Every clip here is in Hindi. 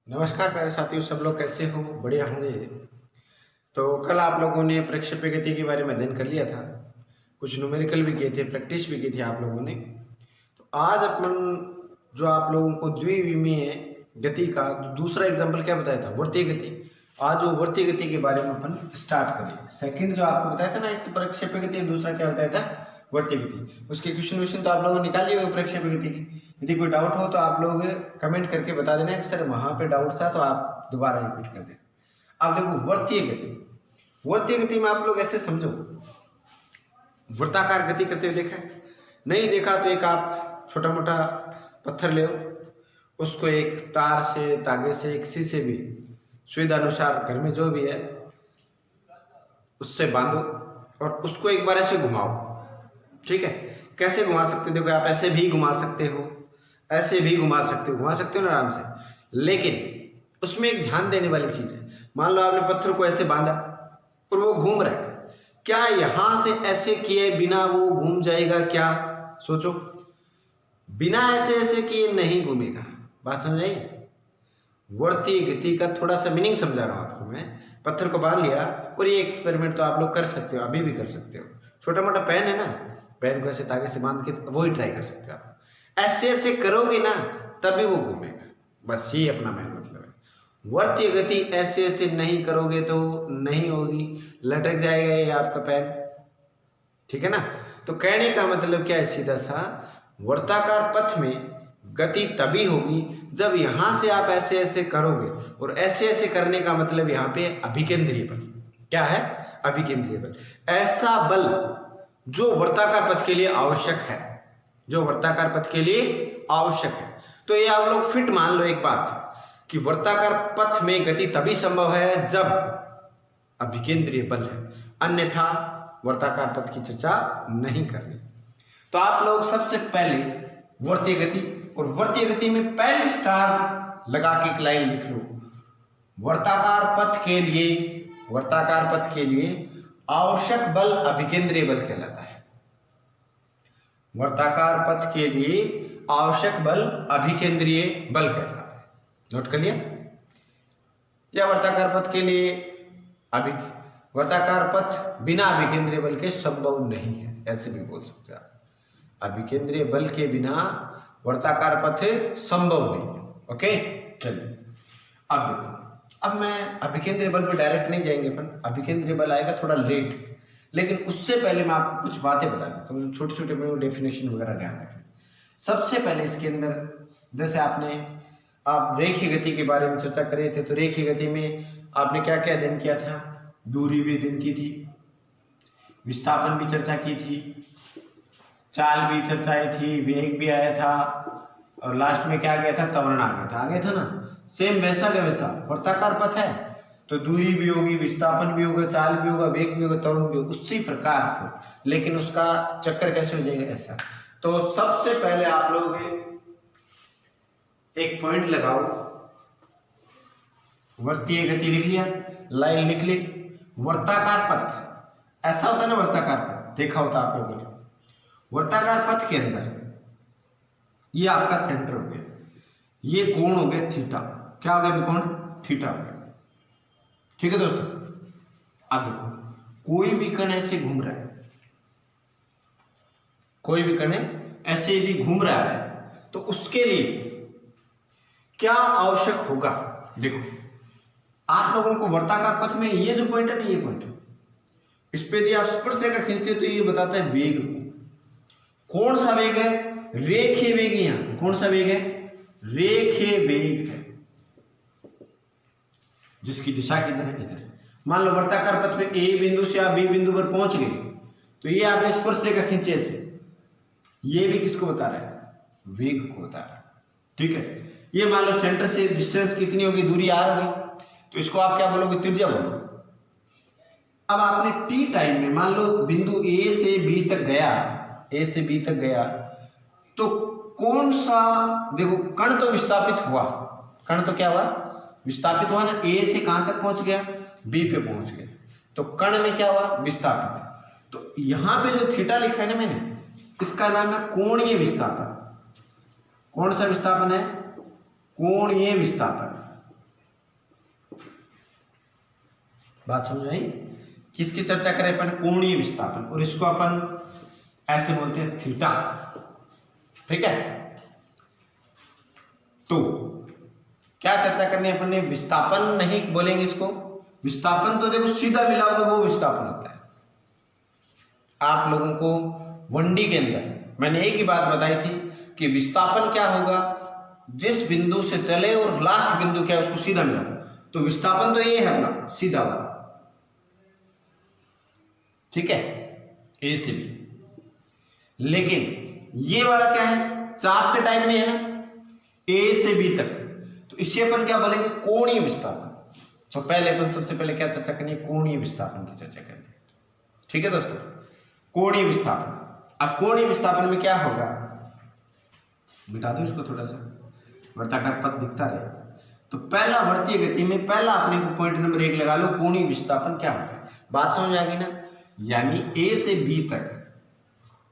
नमस्कार प्यारे साथियों, सब लोग कैसे हो? बढ़िया होंगे। तो कल आप लोगों ने प्रक्षेप्य गति के बारे में अध्ययन कर लिया था, कुछ न्यूमेरिकल भी किए थे, प्रैक्टिस भी की थी आप लोगों ने। तो आज अपन जो आप लोगों को द्विविमीय गति का दूसरा एग्जाम्पल क्या बताया था, वर्तीय गति। आज वो वर्तीय गति के बारे में अपन स्टार्ट करें। सेकंड जो आपको बताया था ना, एक तो प्रक्षेप्य गति, दूसरा क्या बताया था, वर्तीय गति। उसके क्वेश्चन तो आप लोगों ने निकाल लिए प्रक्षेप्य गति की। यदि कोई डाउट हो तो आप लोग कमेंट करके बता देना कि सर वहां पे डाउट था, तो आप दोबारा रिपीट कर देना। अब देखो वर्तीय गति, वर्तीय गति में आप लोग ऐसे समझो, वृत्ताकार गति करते हुए देखा है? नहीं देखा तो एक आप छोटा मोटा पत्थर ले, उसको एक तार से, धागे से, किसी से भी सुविधा अनुसार घर में जो भी है उससे बांधो और उसको एक बार ऐसे घुमाओ। ठीक है, कैसे घुमा सकते हो? देखो, आप ऐसे भी घुमा सकते हो, ऐसे भी घुमा सकते हो ना आराम से। लेकिन उसमें एक ध्यान देने वाली चीज है। मान लो आपने पत्थर को ऐसे बांधा और वो घूम रहा है, क्या यहां से ऐसे किए बिना वो घूम जाएगा? क्या सोचो, बिना ऐसे ऐसे किए नहीं घूमेगा। बात समझ आई? वर्तीय गति का थोड़ा सा मीनिंग समझा रहा हूं आपको मैं। पत्थर को बांध लिया और ये एक्सपेरिमेंट तो आप लोग कर सकते हो, अभी भी कर सकते हो। छोटा मोटा पेन है ना, पेन को ऐसे धागे से बांध के वो ही ट्राई कर सकते हो आप। ऐसे ऐसे करोगे ना तभी वो घूमेगा। बस ये अपना मेन मतलब है। वर्तीय गति ऐसे ऐसे नहीं करोगे तो नहीं होगी, लटक जाएगा ये आपका पेन। ठीक है ना? तो कहने का मतलब क्या है, सीधा सा, वर्ताकार पथ में गति तभी होगी जब यहां से आप ऐसे ऐसे करोगे। और ऐसे ऐसे करने का मतलब यहाँ पे अभिकेंद्रीय बल। क्या है? अभिकेंद्रीय बल। ऐसा बल जो वर्ताकार पथ के लिए आवश्यक है, जो वर्ताकार पथ के लिए आवश्यक है। तो ये आप लोग फिट मान लो एक बात, कि वर्ताकार पथ में गति तभी संभव है जब अभिकेंद्रीय बल है, अन्यथा वर्ताकार पथ की चर्चा नहीं करनी। तो आप लोग सबसे पहले वर्तीय गति, और वर्तीय गति में पहले स्टार लगा के एक लाइन लिख लो। वर्ताकार पथ के लिए, वर्ताकार पथ के लिए आवश्यक बल अभिकेंद्रीय बल कहलाता है। वर्ताकार पथ के लिए आवश्यक बल अभिकेंद्रीय बल कहलाता है। नोट कर लिया? या वर्ताकार पथ के लिए वर्ताकार पथ बिना अभिकेंद्रीय बल के संभव नहीं है, ऐसे भी बोल सकते हैं आप। अभिकेंद्रीय बल के बिना वर्ताकार पथ संभव नहीं है। ओके, चलिए अब देखो। अब मैं अभिकेंद्रीय बल पर डायरेक्ट नहीं जाएंगे अपन, अभिकेंद्रीय बल आएगा थोड़ा लेट। लेकिन उससे पहले मैं आपको कुछ बातें बता देता हूँ, छोटे छोटे में डेफिनेशन वगैरह ध्यान रखें। सबसे पहले इसके अंदर, जैसे आप रेखीय गति के बारे में चर्चा कर रहे थे, तो रेखीय गति में आपने क्या क्या अध्ययन किया था? दूरी भी अध्ययन की थी, विस्थापन भी चर्चा की थी, चाल भी चर्चाई थी, वेग भी आया था, और लास्ट में क्या गया था? त्वरण आ गया था। आ गया था ना? सेम वैसा का वैसा वर्ताकार पथ है तो दूरी भी होगी, विस्थापन भी होगा, चाल भी होगा, वेग भी होगा, त्वरण भी होगा, उसी प्रकार से। लेकिन उसका चक्कर कैसे हो जाएगा? ऐसा। तो सबसे पहले आप लोग एक पॉइंट लगाओ, वर्तीय गति लिख लिया, लाइन लिख ली। वर्ताकार पथ ऐसा होता है ना, वर्ताकार पथ देखा होता आप लोगों ने। वर्ताकार पथ के अंदर ये आपका सेंटर हो गया, ये कोण हो गया थीटा। क्या हो गया? कोण थीटा हो गया। ठीक है दोस्तों? अब देखो, कोई भी कण ऐसे घूम रहा है, कोई भी कण ऐसे यदि घूम रहा है तो उसके लिए क्या आवश्यक होगा? देखो, आप लोगों को वर्ताकार पथ में ये जो पॉइंट है ना, ये पॉइंट, इस पे यदि आप स्पर्शरेखा खींचते हो तो ये बताता है वेग को। कौन सा वेग है? रेखीय वेग। यहां कौन सा वेग है? रेखीय वेग है, जिसकी दिशा किधर है? इधर। मान लो वर्ताकार पथ में ए बिंदु से आप बी बिंदु पर पहुंच गए, तो ये आपने स्पर्शरेखा खींचे ऐसे, ये भी किसको बता रहा है? वेग को बता रहा है। ठीक है, ये मान लो सेंटर से डिस्टेंस कितनी होगी? दूरी r होगी, तो इसको आप क्या बोलोगे? त्रिज्या बोलोगे। अब आपने टी टाइम में मान लो बिंदु ए से बी तक गया, ए से बी तक गया, तो कौन सा, देखो कण तो विस्थापित हुआ, कण तो क्या हुआ? विस्थापित हुआ ना। ए से कहां तक पहुंच गया? बी पे पहुंच गया, तो कण में क्या हुआ? विस्थापित। तो यहां पे जो थीटा लिखा है ना मैंने, इसका नाम है कोणीय विस्थापन। कौन सा विस्थापन है? कोणीय विस्थापन। बात समझ आई? किसकी चर्चा करें अपन? कोणीय विस्थापन, और इसको अपन ऐसे बोलते हैं थीटा। ठीक है, तो क्या चर्चा करनी है अपन ने? विस्थापन नहीं बोलेंगे इसको। विस्थापन तो देखो सीधा मिला होगा वो विस्थापन होता है। आप लोगों को 1D के अंदर मैंने एक ही बात बताई थी कि विस्थापन क्या होगा, जिस बिंदु से चले और लास्ट बिंदु क्या है उसको सीधा मिला। तो विस्थापन तो ये है अपना सीधा वाला, ठीक है, ए से बी। लेकिन ये वाला क्या है, चाप के टाइम में है ना, ए से बी तक, तो इसे अपन क्या बोलेंगे? कोणीय विस्थापन। तो पहले अपन सबसे पहले क्या चर्चा करनी है? कोणीय विस्थापन की चर्चा करनी है। ठीक है दोस्तों, कोणीय विस्थापन। अब कोणीय विस्थापन में क्या होगा, मिटा दो इसको थोड़ा सा, वर्ताकार पथ दिखता रहे। तो पहला वर्तीय गति में पहला अपने को पॉइंट नंबर 1 लगा लो, कोणीय विस्थापन क्या होता है। बात समझ आ गई ना? यानी ए से बी तक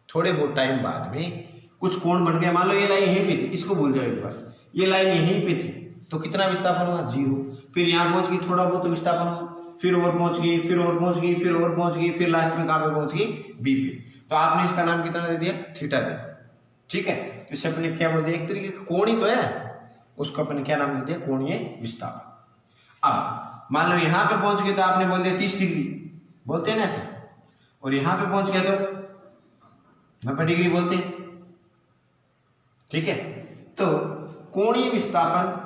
थोड़े बहुत टाइम बाद में कुछ कोण बन गया। मान लो ये लाइन यहीं पे थी, इसको भूल जाओ एक बार, ये लाइन यहीं पे थी, तो कितना विस्थापन हुआ? 0। फिर यहाँ पहुंच गई, थोड़ा बहुत विस्थापन हुआ, फिर और पहुंच गई, फिर और पहुंच गई, फिर और पहुंच गई, फिर लास्ट में कहाँ पे पहुंच गई? बी पे। तो आपने इसका नाम कितना दे दिया? थीटा दे दिया। ठीक है, तो इसे अपने क्या बोल दिया? एक तरीके का कोण ही तो है, उसको अपने क्या नाम दे दिया? कोणीय विस्थापन। अब मान लो यहाँ पे पहुंच गए तो आपने बोल दिया 30 डिग्री, बोलते हैं ना ऐसे, और यहाँ पे पहुंच गया तो 90 डिग्री बोलते हैं। ठीक है, तो कोणीय विस्थापन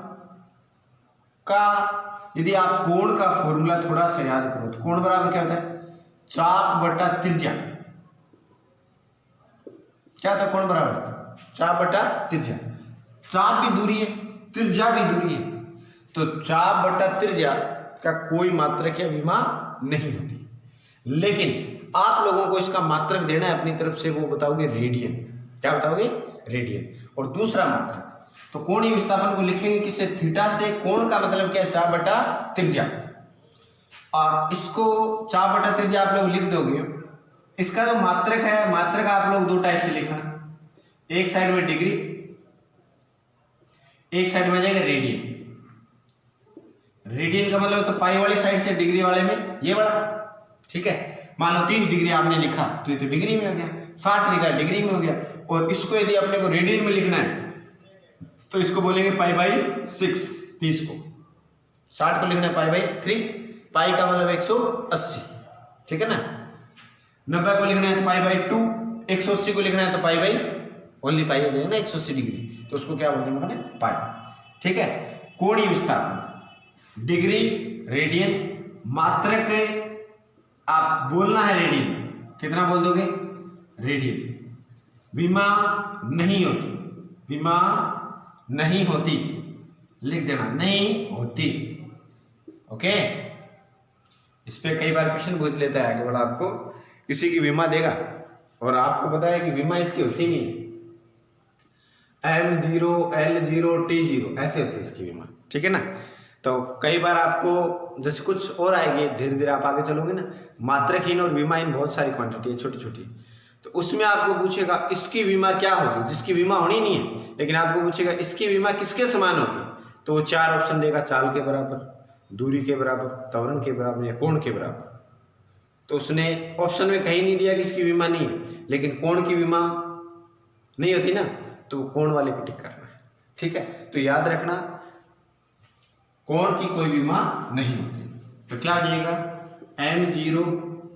का यदि आप कोण का फॉर्मूला थोड़ा सा याद करो तो कोण बराबर क्या होता है? चाप बटा त्रिज्या। क्या था कोण बराबर? चाप बटा त्रिज्या। चाप भी दूरी है, त्रिज्या भी दूरी है, तो चाप बटा त्रिज्या का कोई मात्रक या विमा नहीं होती। लेकिन आप लोगों को इसका मात्रक देना है अपनी तरफ से, वो बताओगे रेडियन। क्या बताओगे? रेडियन। और दूसरा मात्रक तो कोणीय विस्थापन को लिखेंगे किससे? थीटा से। कोण का मतलब क्या है? चाप बटा त्रिज्या। और इसको चाप बटा त्रिज्या आप लोग लिख दोगे। इसका जो मात्रक है, मात्रक आप लोग 2 टाइप से लिखना, एक साइड में डिग्री, एक साइड में जाएगा रेडियन। रेडियन का मतलब तो पाई वाली साइड से, डिग्री वाले में ये वाला। ठीक है, मान लो 30 डिग्री आपने लिखा तो ये तो डिग्री में हो गया, 60 लिखा डिग्री में हो गया। और इसको यदि अपने को रेडियन में लिखना है तो इसको बोलेंगे पाई बाई 6। 30 को, 60 को लिखना है पाई बाई 3। पाई का मतलब 180, ठीक है ना। 90 को लिखना है तो पाई बाई 2। 180 को लिखना है तो पाई बाई, ओनली पाई हो जाएगा ना 180 डिग्री, तो उसको क्या बोलेंगे मैंने? पाई। ठीक है, कोणीय विस्थापन डिग्री, रेडियन, मात्रक आप बोलना है रेडियन। कितना बोल दोगे? रेडियन। विमा नहीं होती, विमा नहीं होती, लिख देना, नहीं होती। ओके, इस पे कई बार क्वेश्चन पूछ लेता है आगे वाला, आपको किसी की विमा देगा और आपको पता है कि विमा इसकी होती नहीं है, M0, L0, T0 ऐसे होती है इसकी विमा। ठीक है ना। तो कई बार आपको जैसे कुछ और आएगी, धीरे धीरे आप आगे चलोगे ना, मात्रकहीन और विमाहीन बहुत सारी क्वांटिटी है छोटी छोटी, तो उसमें आपको पूछेगा इसकी विमा क्या होगी, जिसकी विमा होनी नहीं है, लेकिन आपको पूछेगा इसकी विमा किसके समान होगी, तो वो 4 ऑप्शन देगा, चाल के बराबर, दूरी के बराबर, त्वरण के बराबर या कोण के बराबर। तो उसने ऑप्शन में कहीं नहीं दिया कि इसकी विमा नहीं है, लेकिन कोण की विमा नहीं होती ना, तो कोण वाले को टिक करना है। ठीक है, तो याद रखना कोण की कोई विमा नहीं होती। तो क्या दिएगा? M0,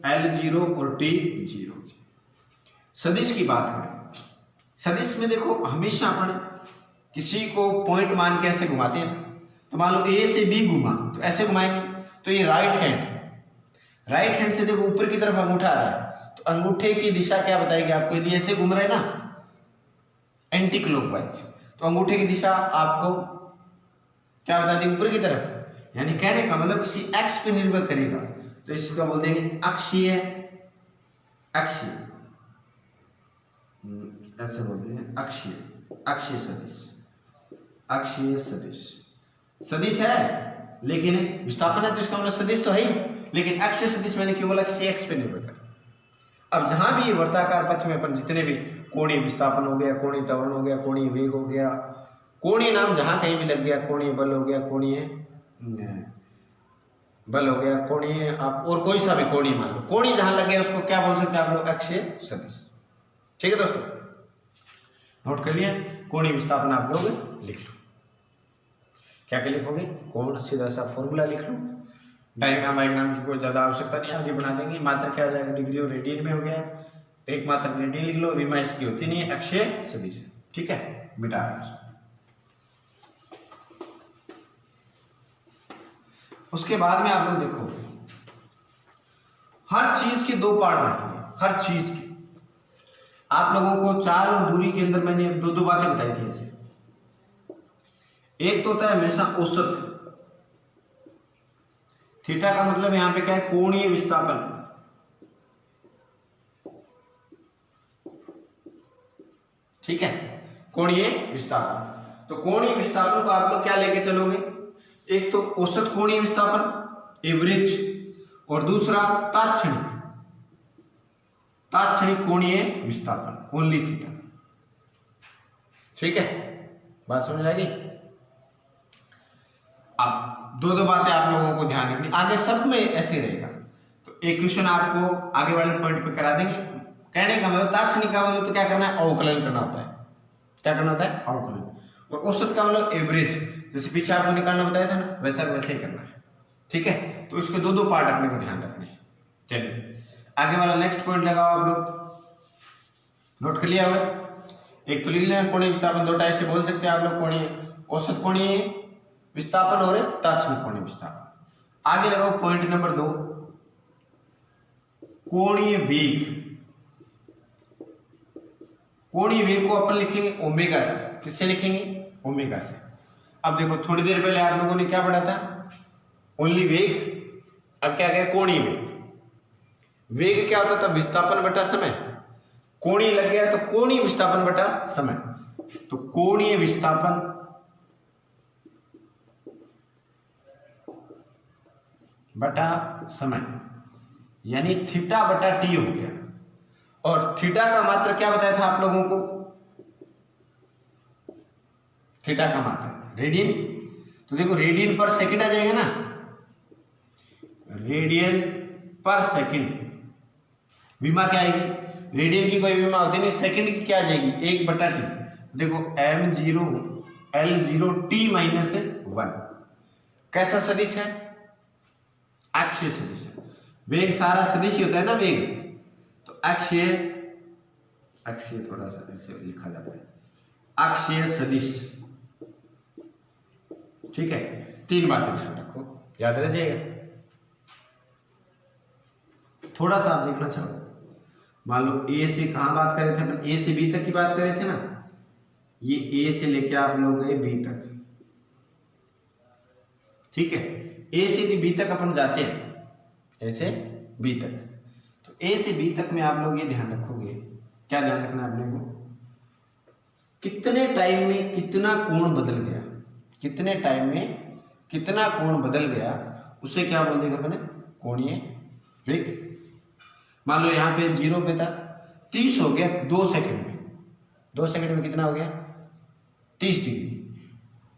L0 और T0। सदिश की बात करें, सदिश में देखो हमेशा अपन किसी को पॉइंट मान के ऐसे घुमाते हैं, तो मान लो A से B घुमा तो ऐसे घुमाएंगे, तो ये राइट हैंड से देखो ऊपर की तरफ अंगूठा आ रहा है, तो अंगूठे की दिशा क्या बताएगी आपको? यदि ऐसे घूम रहे हैं ना एंटी क्लॉकवाइज, तो अंगूठे की दिशा आपको क्या बता दी? ऊपर की तरफ। यानी कहने का मतलब किसी एक्स पे निर्भर करेगा, तो इसका बोल देंगे अक्षीय, अक्षीय ऐसे बोलते हैं, अक्षीय, अक्षीय सदिश, अक्षीय सदिश। सदिश है लेकिन विस्थापन है, तो इसका मतलब सदिश तो है ही, लेकिन अक्षीय सदिश मैंने क्यों बोला? किसी एक्स पे निर्भर कर। अब जहां भी वर्ताकार पथ में अपन जितने भी कोणीय विस्थापन हो गया, कोणीय त्वरण हो गया, कोणीय वेग हो गया, कोणीय नाम जहां कहीं भी लग गया, कोणीय बल हो गया, कोणीय बल हो गया कोणीय, आप और कोई सा भी कोणीय मान लो, कोणीय जहां लग गया उसको क्या बोल सकते हैं आप लोग, अक्षीय सदिश। ठीक है दोस्तों, नोट कर लिया। कोणीय विस्थापन आप लोग लिख लो, क्या क्या लिखोगे, कोण, सीधा सा फॉर्मूला लिख लो। डायग्राम वायग्राम की कोई ज्यादा आवश्यकता नहीं, आगे बना देंगे। मात्रा क्या हो जाएगा, डिग्री और रेडियन में हो गया, एक मात्रा रेडियन लिख लो, विमा इसकी होती नहीं है, अक्षीय सदिश है। ठीक है, मिटा रहा हूं। उसके बाद में आप लोग देखो, हर चीज के दो पार्ट रखेंगे, हर चीज के। आप लोगों को चाल और दूरी के अंदर मैंने दो बातें बताई थी ऐसे। एक तो होता है हमेशा औसत, थीटा का मतलब यहां पे क्या है, कोणीय विस्थापन। ठीक है, कोणीय विस्थापन। तो कोणीय विस्थापन को आप लोग क्या लेके चलोगे, एक तो औसत कोणीय विस्थापन एवरेज, और दूसरा तात्क्षणिक कोणीय विस्थापन ओनली थीटा। ठीक है, बात समझ आ गई। अब दो बातें आप लोगों को ध्यान रखनी, आगे सब में ऐसे रहेगा। तो एक क्वेश्चन आपको आगे वाले पॉइंट पे करा देंगे। कहने का मतलब तात्क्षणिक का मतलब तो क्या करना है, अवकलन करना होता है। क्या करना होता है, अवकलन। और औसत का मतलब एवरेज, जैसे पीछे आपको निकालना बताया था ना, वैसे ही करना है। ठीक है, तो इसके दो पार्ट अपने को ध्यान रखने हैं। चलिए आगे वाला नेक्स्ट पॉइंट लगाओ आप लोग, नोट कर लिया होगा। एक तो लिख लेना कोणीय विस्थापन, दो टाइप से बोल सकते हैं आप लोग, कोणीय औसत कोणीय विस्थापन और तात्क्षणिक कोणीय विस्थापन। आगे लगाओ पॉइंट नंबर 2, कोणीय वेग। कोणीय वेग को अपन लिखेंगे ओमेगा से। किससे लिखेंगे, ओमेगा से। अब देखो थोड़ी देर पहले आप लोगों ने क्या पढ़ा था, ओनली वेग, अब क्या गया, कोणीय वेग। वेग क्या होता था, विस्थापन बटा समय, कोणीय लग गया तो कोणीय विस्थापन बटा समय। तो कोणीय विस्थापन बटा समय यानी थीटा बटा टी हो गया। और थीटा का मात्रा क्या बताया था आप लोगों को, थीटा का मात्रा रेडियन। तो देखो रेडियन पर सेकंड आ जाएगा ना, रेडियन पर सेकंड। विमा क्या आएगी, रेडियन की कोई विमा होती नहीं, सेकंड की क्या आ जाएगी, 1/t। देखो m0 L0 t-1। कैसा सदिश है, अक्षीय सदिश है। वेग सारा सदिश ही होता है ना वेग, तो अक्षीय थोड़ा सा ऐसे लिखा जाता है, अक्षीय सदिश। ठीक है, तीन बातें ध्यान रखो, याद रह जाएगा। थोड़ा सा आप देखना चाहो, मान लो ए से कहां बात कर रहे थे अपन, ए से बी तक की बात कर रहे थे ना, ये ए से लेके आप लोग गए बी तक। ठीक है, ए से बी तक अपन जाते हैं, ए से बी तक। तो ए से बी तक में आप लोग ये ध्यान रखोगे, क्या ध्यान रखना है अपने को, कितने टाइम में कितना कोण बदल गया, कितने टाइम में कितना कोण बदल गया, उसे क्या बोल देंगे अपन, कोणीय वेग। मान लो यहाँ पे 0 पे था, 30 हो गया 2 सेकंड में, 2 सेकंड में कितना हो गया, 30 डिग्री।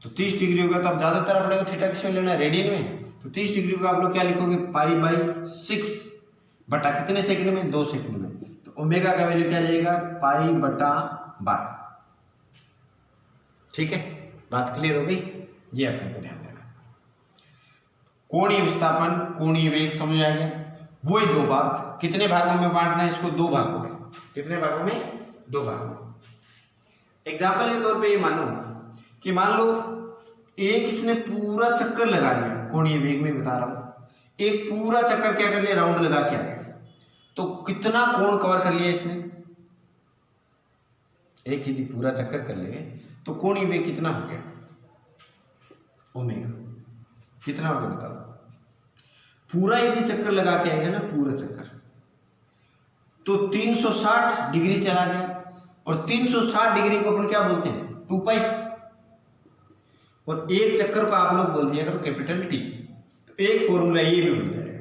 तो 30 डिग्री हो गया, तो अब ज्यादातर अपने को थीटा किसमें लेना है, रेडियन में। तो 30 डिग्री को आप लोग क्या लिखोगे, π/6 बटा कितने सेकंड में, 2 सेकंड में। तो ओमेगा का वैल्यू क्या आ जाएगा, π/12। ठीक है, बात क्लियर हो गई, ये अपने को ध्यान रखना। कोणीय विस्थापन, कोणीय वेग समझ आ गया। वही दो भाग, कितने भागों में बांटना है इसको, 2 भागों में। कितने भागों में, 2 भागों में। एग्जाम्पल के तौर पे ये मानो कि मान लो एक इसने पूरा चक्कर लगा लिया, कोणीय वेग में बता रहा हूं, एक पूरा चक्कर क्या कर लिया, राउंड लगा के आ गया। तो कितना कोण कवर कर लिया इसने, एक यदि पूरा चक्कर कर ले तो कोणीय वेग कितना हो गया, ओमेगा। कितना हो गया बताओ, पूरा यदि चक्कर लगा के आएगा ना, पूरा चक्कर, तो 360 डिग्री चला गया। और 360 डिग्री को अपन क्या बोलते हैं, 2π। और एक चक्कर को आप लोग बोल दिया करो कैपिटल टी। तो एक फॉर्मूला ये भी बन जाएगा,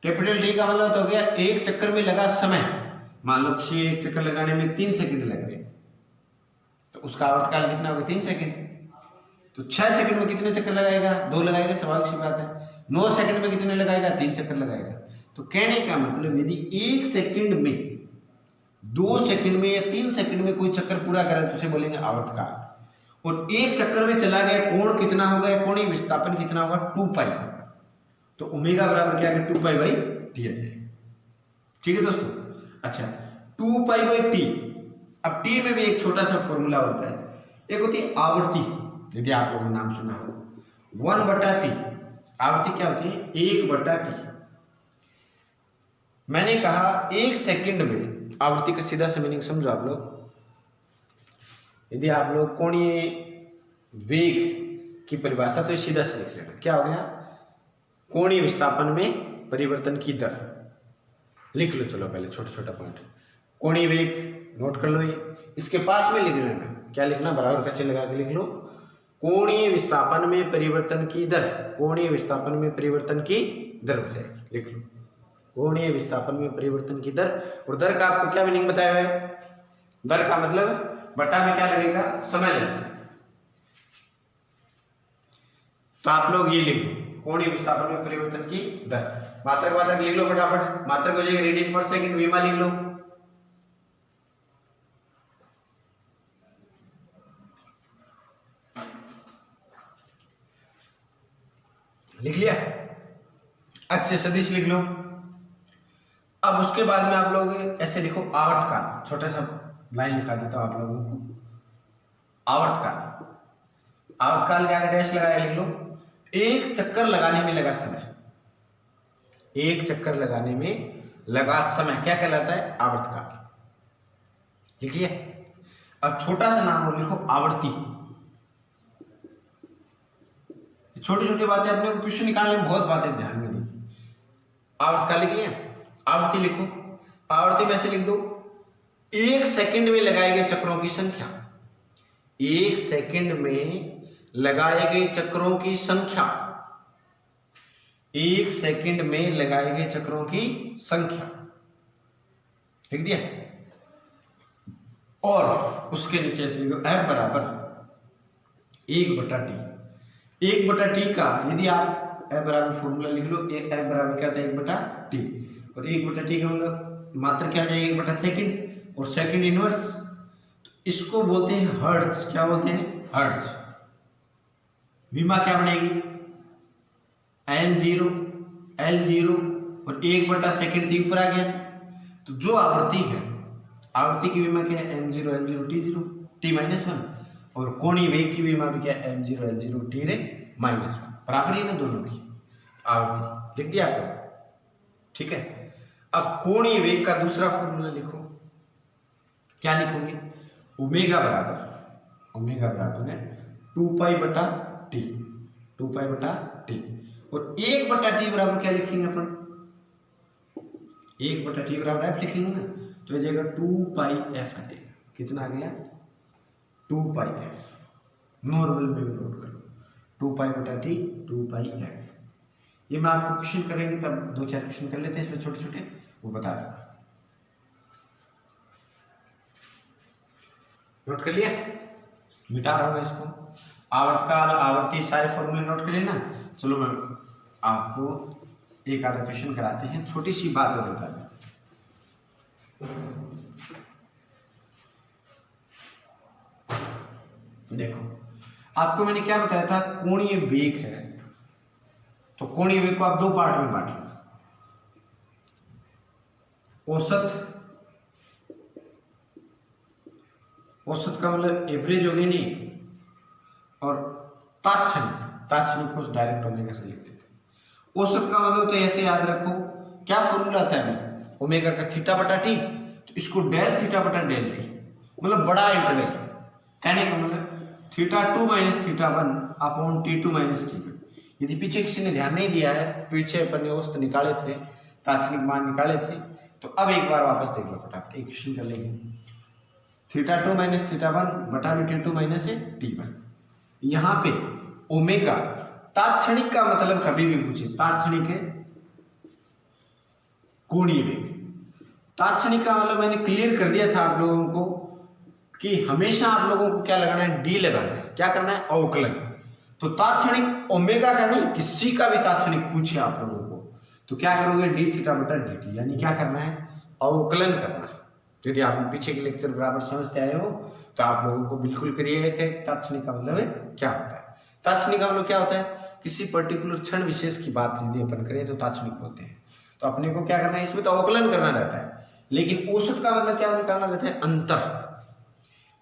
कैपिटल टी का मतलब तो हो गया एक चक्कर में लगा समय। मान लो कि एक चक्कर लगाने में 3 सेकंड लग गए, तो उसका आवर्तकाल कितना होगा, 3 सेकंड। तो 6 सेकंड में कितने चक्कर लगाएगा, 2 लगाएगा, स्वाभाविक सी बात है। 9 सेकंड में कितने लगाएगा? 3 चक्कर लगाएगा। तो कहने का मतलब यदि 1 सेकंड में, 2 सेकंड में या 3 सेकंड में कोई चक्कर पूरा करे तो उसे बोलेंगे आवर्तकाल। और एक चक्कर में चला गया, कोण कितना होगा या कोणीय विस्थापन कितना होगा? 2 पाई होगा। तो ओमेगा बराबर क्या है? 2 पाई बाई टी आ जाएगा। ठीक है दोस्तों। अच्छा, 2 पाई बाई टी। अब टी में भी एक छोटा सा फॉर्मूला होता है, एक होती है आवृत्ति, यदि आप लोगों ने नाम सुना हो, 1/t। आवृत्ति क्या होती है? 1/t। मैंने कहा 1 सेकंड में आवृत्ति का सीधा सा मीनिंग समझो आप लोग। यदि आप लोग कोणीय वेग की परिभाषा तो सीधा से लिख लेना, क्या हो गया? कोणीय विस्थापन में परिवर्तन की दर। लिख लो, चलो पहले छोटा छोटा पॉइंट। कोणीय वेग नोट कर लो, ये इसके पास में लिख लेना। क्या लिखना? बराबर का चिन्ह लगा के लिख लो, कोणीय विस्थापन में परिवर्तन की दर। कोणीय विस्थापन में परिवर्तन की दर हो जाएगी, लिख लो, कोणीय विस्थापन में परिवर्तन की दर। और दर का आपको क्या मीनिंग बताया हुआ है? दर का मतलब बटा में क्या लगेगा? समय लगेगा। तो आप लोग ये लिख लो, कोणीय विस्थापन में परिवर्तन की दर। मात्रक मात्रक लिख लो फटाफट। मात्रक हो जाएगी रेडियन पर सेकंड, विमा लिख लो। लिख लिया? अक्ष सदिश लिख लो। अब उसके बाद में आप लोग ऐसे लिखो आवर्तकाल। छोटा सा लाइन लिखा देता हूं आप लोगों को। आवर्तकाल, आवर्तकाल क्या है? डैश लगाया, लिख लो। एक चक्कर लगाने में लगा समय, एक चक्कर लगाने में लगा समय क्या कहलाता है? आवर्तकाल। लिख लिया? अब छोटा सा नाम और लिखो आवर्ती। छोटी छोटी बातें अपने को क्वेश्चन निकालने में बहुत बातें ध्यान में दी। आवर्तकाल लिख लिया? आवृत्ति लिखो। आवृत्ति में से लिख दो 1 सेकंड में लगाए गए चक्रों की संख्या। 1 सेकंड में लगाए गए चक्रों की संख्या। 1 सेकंड में लगाए गए चक्रों की संख्या लिख दिया। और उसके नीचे से लिखो F बराबर 1/t। 1/t का यदि आप F बराबर फॉर्मूला लिख लो, F बराबर क्या होता है? 1/t। और 1/t का मतलब मात्र क्या हो जाएगा? 1/सेकंड। और सेकंड इनवर्स, तो इसको बोलते हैं हर्ट्ज। क्या बोलते हैं? हर्ट्ज। विमा क्या बनेगी? m0 L0 और 1/सेकंड टी ऊपर आ गया। तो जो आवृत्ति है, आवृत्ति की विमा क्या है? m0 L0 T0 T-1। और कोणीय वेग की विमा भी क्या है? m0 L0 T-1। बराबर ही ना दोनों की आवृत्ति। लिख दिया आपको? ठीक है। अब कोणीय वेग का दूसरा फॉर्मूला लिखो। क्या लिखोगे? ओमेगा बराबर है 2 पाई/t। 2 पाई/t। और 1/t बराबर क्या लिखेंगे अपन? 1/t बराबर f लिखेंगे ना, तो हो जाएगा 2 पाई f आ जाएगा। कितना आ गया? 2 पाई f। नॉर्मल में भी नोट कर लो, 2 पाई/t 2 पाई f। ये मैं आपको क्वेश्चन करेंगे तब 2-4 क्वेश्चन कर लेते हैं इसमें छोटे छोटे, वो बता दूंगा। नोट कर लिया? मिटा रहा हूँ इसको। आवर्तकाल, आवर्ती, सारे फॉर्मूले नोट कर लेना। चलो मैं आपको एक आधा क्वेश्चन कराते हैं, छोटी सी बात और बता दूं। देखो, आपको मैंने क्या बताया था? कोणीय वेग है, तो कोणीय वेग को आप 2 पार्ट में बांट लो। औसत का मतलब एवरेज हो गई नहीं, और तात्क्षणिक को डायरेक्ट ओमेगा से लिख देते हैं। औसत का मतलब तो ऐसे याद रखो, क्या फॉर्मूला आता है अभी? ओमेगा का θ/t, तो इसको डेल θ/डेल t, मतलब बड़ा इंटरवल। कहने का मतलब θ2 - θ1 अपॉन t2 - t1। यदि पीछे किसी ने ध्यान नहीं दिया है, पीछे अपन ने औसत निकाले थे, तात्क्षणिक मान निकाले थे, तो अब एक बार वापस देख लो फटाफट। एक क्वेश्चन कर लेंगे। θ2 - θ1 बटा में t2 - t1। यहाँ पे ओमेगा तात्क्षणिक का मतलब कभी भी पूछे, तात्क्षणिक है कोणीय वेग। तात्क्षणिक का मतलब मैंने क्लियर कर दिया था आप लोगों को कि हमेशा आप लोगों को क्या लगाना है? डी लगाना है। क्या करना है? अवकलन। तो तात्क्षणिक ओमेगा का नहीं, किसी का भी तात्क्षणिक पूछे आप लोगों को तो क्या करोगे, डी थीटा बटा डी टी, यानी क्या करना है, अवकलन करना है। यदि आप पीछे के लेक्चर बराबर समझते आए हो तो आप लोगों को बिल्कुल क्लियर है कि तात्क्षणिक का मतलब है क्या होता है। तात्क्षणिक का मतलब क्या होता है, किसी पर्टिकुलर क्षण विशेष की बात यदि अपन करें तो तात्क्षणिक बोलते हैं। तो अपने को क्या करना है, इसमें तो अवकलन करना रहता है, लेकिन औसत का मतलब क्या निकालना रहता है, अंतर,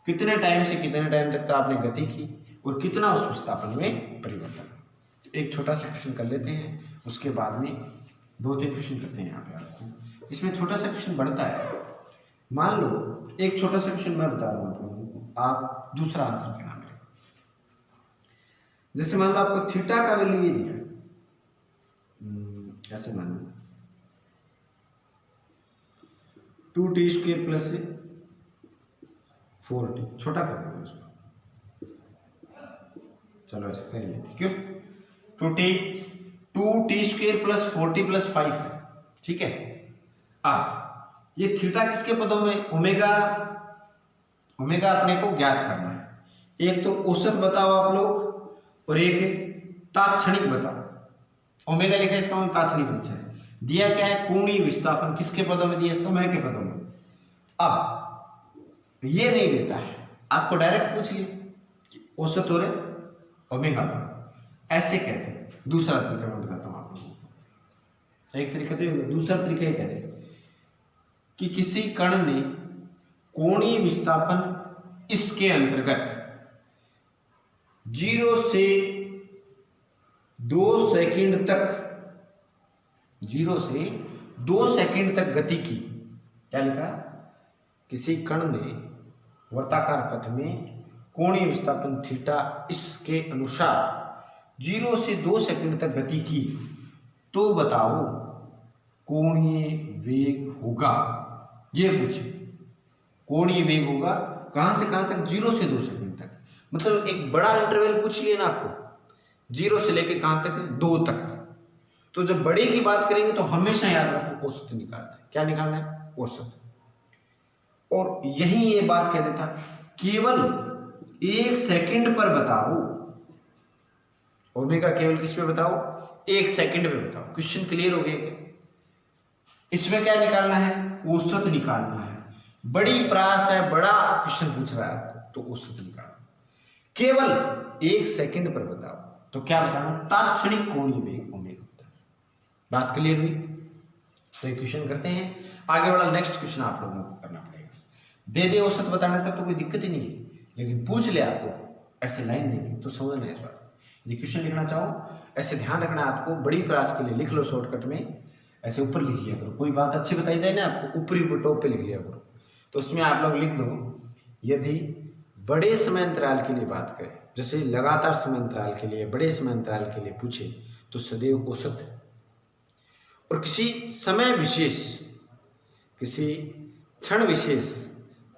कितने टाइम से कितने टाइम तक तो आपने गति की और कितना उस विस्थापन में परिवर्तन। एक छोटा सा क्वेश्चन कर लेते हैं, उसके बाद में 2-3 क्वेश्चन करते हैं यहाँ पे आपको। इसमें छोटा सा क्वेश्चन बनता है, मान लो एक छोटा सा क्वेश्चन मैं बता रहा हूँ आप लोगों को, आप दूसरा आंसर देना मेरे। जैसे मान लो आपको थीटा का वैल्यू ये दिया, ऐसे मान लो 2t² प्लस 4t, छोटा कर दो उसको, चलो ऐसे कर लेते, क्यों 2t² प्लस 4t प्लस 5 है, ठीक है। अब ये थीटा किसके पदों में, ओमेगा, ओमेगा अपने को ज्ञात करना है। एक तो औसत बताओ आप लोग और एक तात्क्षणिक बताओ। ओमेगा लिखा है, इसका मतलब तात्क्षणिक पूछा है। दिया क्या है, कोणीय विस्थापन किसके पदों में दिया, समय के पदों में। अब ये नहीं देता है, आपको डायरेक्ट पूछ लिया कि औसत और ओमेगा पर, ऐसे कहते हैं। दूसरा तरीका मैं बताता हूँ आप लोगों को। एक तरीका तो दूसरा तरीका ये कहते हैं कि किसी कण में कोणीय विस्थापन इसके अंतर्गत 0 से 2 सेकंड तक, 0 से 2 सेकंड तक गति की, क्या लिखा, किसी कण में वर्ताकार पथ में कोणीय विस्थापन थीटा इसके अनुसार 0 से 2 सेकंड तक गति की, तो बताओ कोणीय वेग होगा। ये पूछे, कोणीय वेग होगा कहां से कहां तक, 0 से 2 सेकंड तक। मतलब एक बड़ा इंटरवल पूछ लिया ना आपको, 0 से लेके कहां तक, 2 तक। तो जब बड़े की बात करेंगे तो हमेशा याद रखो औसत निकालना है। क्या निकालना है, औसत। और यही ये बात कह देता, केवल 1 सेकंड पर बताओ ओमेगा, केवल किस पे बताओ, 1 सेकंड पे बताओ। क्वेश्चन क्लियर हो गया क्या? इसमें क्या निकालना है, औसत निकालना है। बड़ी प्रास है, बड़ा क्वेश्चन पूछ रहा है आपको, तो औसत निकालना, केवल 1 सेकंड पर बताओ। तो क्या बताना, तात्क्षणिक कोणीय वेग ओमेगा होता है। बात क्लियर हुई? तो क्वेश्चन करते हैं, आगे वाला नेक्स्ट क्वेश्चन आप लोगों को करना पड़ेगा। दे दे औसत बताना तब तो कोई दिक्कत ही नहीं है, लेकिन पूछ ले आपको ऐसे लाइन देगी तो समझना है इस बात। यदि क्वेश्चन लिखना चाहो ऐसे ध्यान रखना आपको, बड़ी प्रास के लिए लिख लो शॉर्टकट में, ऐसे ऊपर लिख लिया करो। कोई बात अच्छी बताई जाए ना आपको, ऊपरी टॉप पे लिख लिया करो। तो उसमें आप लोग लिख दो, यदि बड़े समय अंतराल के लिए बात करें, जैसे लगातार समय अंतराल के लिए, बड़े समय अंतराल के लिए पूछे तो सदैव औसत, और किसी समय विशेष, किसी क्षण विशेष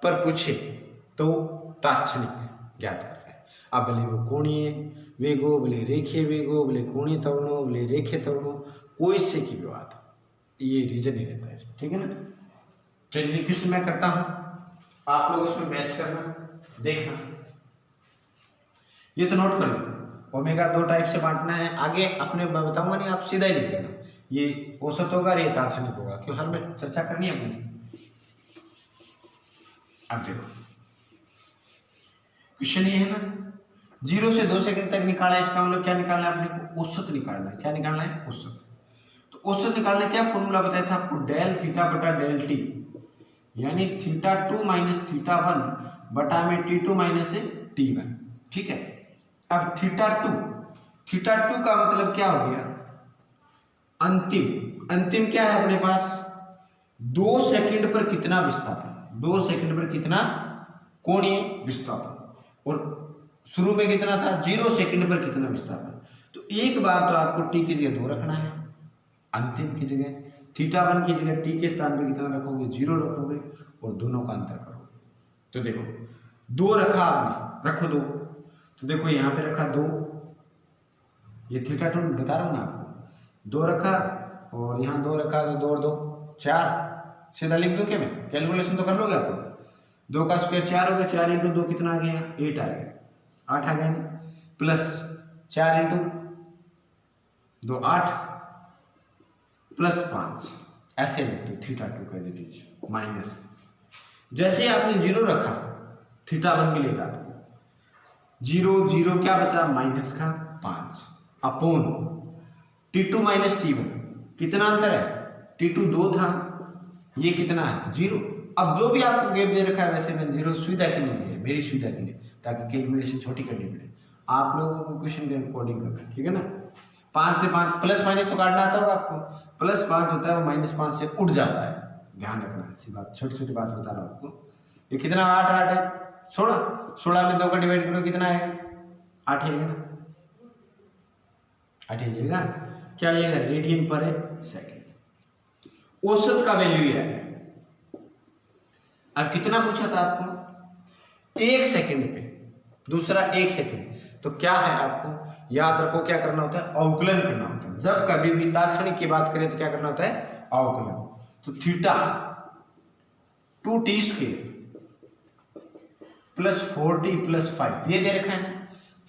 पर पूछे तो तात्क्षणिक ज्ञात कर रहे हैं। अब भले वो कोणीय वेग हो, भले रेखीय वेग हो, भले कोणीय त्वरण हो, भले रेखीय त्वरण हो, कोई से की भी बात, ये रीजन ही रहता है इसमें, ठीक है ना। चलिए क्वेश्चन मैं करता हूं, आप लोग उसमें मैच करना, देखना। ये तो नोट कर लो, ओमेगा 2 टाइप से बांटना है। आगे अपने मैं बताऊंगा नहीं, आप सीधा ही लिख लेना, ये औसत होगा, ये तात्क्षणिक होगा, क्यों हर में चर्चा करनी है अपनी। अब देखो क्वेश्चन ये है ना, 0 से 2 सेकंड तक निकाला है, इसका मतलब क्या निकालना है अपने को, औसत निकालना है। क्या निकालना है, औसत। तो औसत निकालने क्या फॉर्मूला बताया था आपको, डेल थीटा बटा डेल टी, यानी θ2 माइनस θ1 बटा में T2 माइनस T1, ठीक है। अब θ2 का मतलब क्या हो गया, अंतिम, अंतिम क्या है अपने पास, 2 सेकंड पर कितना विस्थापन, 2 सेकंड पर कितना कोणीय विस्थापन, और शुरू में कितना था, 0 सेकंड पर कितना विस्थापन। तो एक बार तो आपको t की जगह 2 रखना है, अंतिम की जगह θ1 की जगह t के स्थान पर कितना रखोगे, 0 रखोगे, और दोनों का अंतर करोगे। तो देखो 2 रखा आपने, रखो 2, तो देखो यहाँ पे रखा 2, ये θ2 बता रहा हूँ मैं आपको, 2 रखा, और यहाँ 2 रखा, तो 2 और 2 4, सीधा लिख दो क्या, मैं कैलकुलेशन तो कर लोगे आपको। 2 का स्क्वायर 4 हो गया, 4 × 2 कितना आ गया, 8 आ गया, 8 आ गया नहीं, प्लस 4 इंटू 2 8 प्लस 5 ऐसे लिखते थीटा 2 का इज माइनस, जैसे आपने 0 रखा थीटा 1 मिलेगा, 0 0 क्या बचा माइनस का 5 अपॉन T2 माइनस T1, कितना अंतर है, T2 2 था, ये कितना है 0। अब जो भी आपको गैप दे रखा है वैसे मैं 0 सुविधा के लिए है, मेरी सुविधा के लिए, ताकि कैलकुलेशन छोटी करनी पड़े, आप लोगों को क्वेश्चन के अकॉर्डिंग करना है, ठीक है ना। 5 से 5 प्लस माइनस तो काटना आता होगा आपको, प्लस 5 होता है वो माइनस 5 से उठ जाता है, ध्यान रखना ऐसी बात, छोटी छोटी बात बता रहा हूँ आपको। ये कितना 8 8 है 16 में 2 का डिवाइड करो कितना आएगा 8 आएगा ना, 8 आएगा, क्या आएगा रेडियन पर सेकेंड, औसत का वैल्यू है। अब कितना पूछा था आपको 1 सेकंड पे, दूसरा 1 सेकंड, तो क्या है आपको याद रखो क्या करना होता है, अवकलन करना होता है। जब कभी भी तात्क्षणिक की बात करें तो क्या करना होता है अवकलन, तो theta 2t² plus 4t plus 5 ये दे रखा है ना।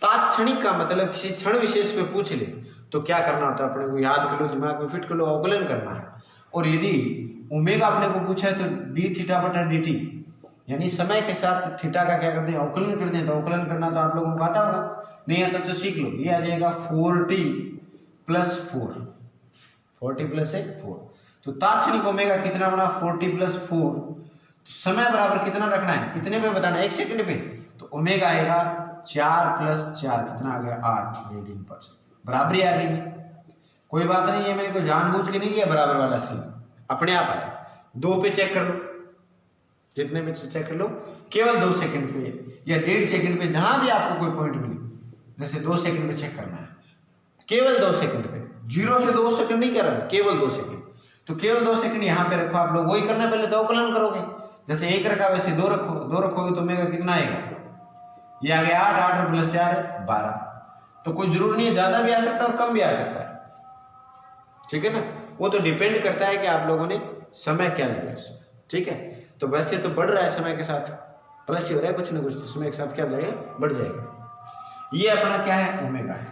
तात्क्षणिक का मतलब किसी क्षण विशेष पे पूछ ले तो क्या करना होता है, अपने को याद कर लो, दिमाग में फिट कर लो, अवकलन करना है। और यदि ओमेगा अपने को पूछा है तो d थीटा बटा dt, यानी समय के साथ थीटा का क्या करते हैं अवकलन करते हैं। तो अवकलन करना तो आप लोगों को आता होगा, नहीं आता तो सीख लो। ये आ जाएगा 4t प्लस 4, 4t प्लस 4, तो तात्क्षणिक ओमेगा कितना बना 4t प्लस 4, तो समय बराबर कितना रखना है, कितने पे बताना है 1 सेकंड पे, तो ओमेगा आएगा 4 प्लस 4 कितना आ गया 8 रेडियन पर सेकंड, बराबरी आ गई। कोई बात नहीं है, मैंने कोई जानबूझ के नहीं लिया बराबर वाला सी, अपने आप आया। 2 पे चेक कर लो, जितने पे चेक कर लो, केवल 2 सेकंड पे या 1.5 सेकंड पे, जहां भी आपको कोई पॉइंट मिले, जैसे 2 सेकंड पे चेक करना है, केवल 2 सेकंड पे, 0 से 2 सेकंड नहीं कर रहा, केवल 2 सेकंड, तो केवल 2 सेकंड यहाँ पे रखो आप लोग, वही करना पहले तो अवकलन करोगे, जैसे 1 रखा वैसे 2 रखो, 2 रखोगे तो ओमेगा कितना आएगा, ये आ गया 8, 8 प्लस 4 है 12, तो कोई जरूर नहीं है, ज्यादा भी आ सकता है और कम भी आ सकता है, ठीक है ना। वो तो डिपेंड करता है कि आप लोगों ने समय क्या लिया, ठीक है। तो वैसे तो बढ़ रहा है समय के साथ, प्लस ही हो रहा है कुछ ना कुछ, तो समय के साथ क्या जाएगा बढ़ जाएगा। ये अपना क्या है ओमेगा है,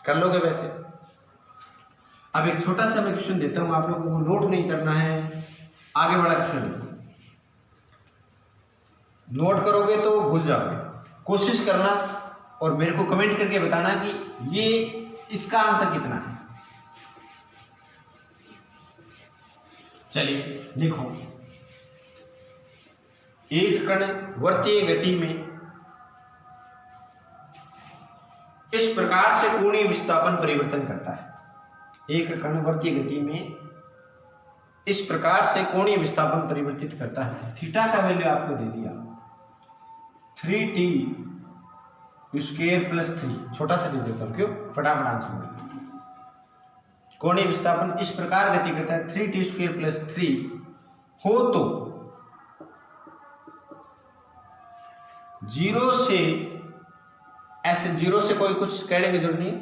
कर लोगे वैसे। अब एक छोटा सा मैं क्वेश्चन देता हूं, आप लोगों को नोट नहीं करना है, आगे बड़ा क्वेश्चन नोट करोगे तो भूल जाओगे, कोशिश करना और मेरे को कमेंट करके बताना कि ये इसका आंसर कितना है। चलिए लिखो, एक कण वर्तीय गति में इस प्रकार से कोणीय विस्थापन परिवर्तन करता है। एक कण वर्तीय गति में इस प्रकार से कोणीय विस्थापन परिवर्तित करता है। थीटा का वैल्यू आपको दे दिया 3t स्क्वायर प्लस 3, छोटा सा दे देता हूं, क्यों फटाफट आंसर। कोणीय विस्थापन इस प्रकार गति करता है 3t स्क्वायर प्लस 3 हो तो 0 से ऐसे, 0 से कोई कुछ कहने की जरूरत नहीं,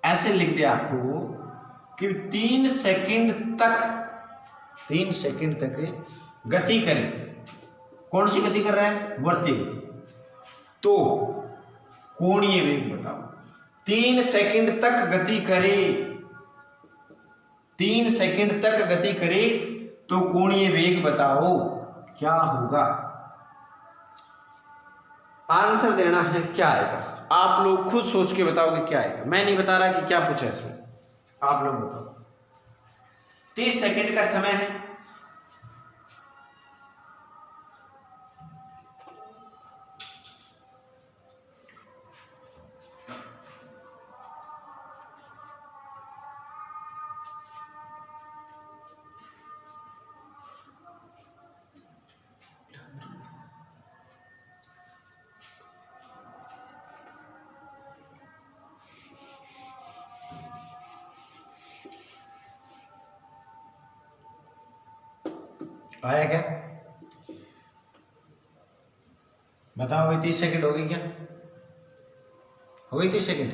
ऐसे लिख दे आपको कि 3 सेकंड तक गति करें। कौन सी गति कर रहा है, वर्तीय गति, तो कोणीय वेग बताओ। 3 सेकंड तक गति करे, 3 सेकंड तक गति करे तो कोणीय वेग बताओ क्या होगा। आंसर देना है, क्या आएगा आप लोग खुद सोच के बताओगे क्या आएगा, मैं नहीं बता रहा कि क्या पूछा है इसमें, आप लोग बताओ। 30 सेकंड का समय है, आया क्या बताओ भाई। 30 सेकंड हो गई क्या, हो गई 30 सेकंड,